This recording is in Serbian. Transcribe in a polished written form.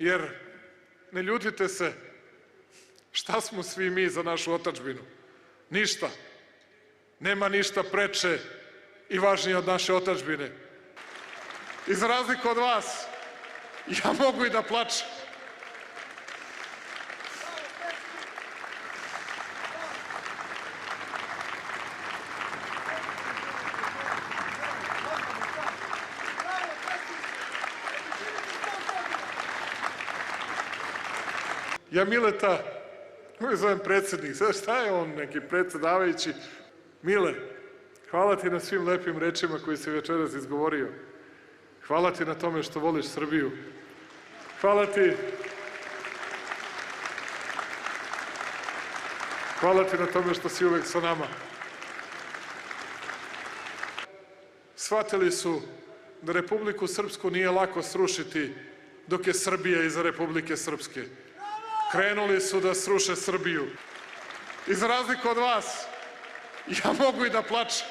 Jer, ne ljutite se, šta smo svi mi za našu otadžbinu? Ništa. Nema ništa preče i važnije od naše otadžbine. I za razliku od vas, ja mogu i da plačem. Ja Mileta, uvijek zovem predsednik, sada šta je on, neki predsedavajući? Mile, hvala ti na svim lepim rečima koji si večeras izgovorio. Hvala ti na tome što voliš Srbiju. Hvala ti na tome što si uvek sa nama. Shvatili su da Republiku Srpsku nije lako srušiti dok je Srbija iza Republike Srpske. Krenuli su da sruše Srbiju. I za razliku od vas, ja mogu i da plačem.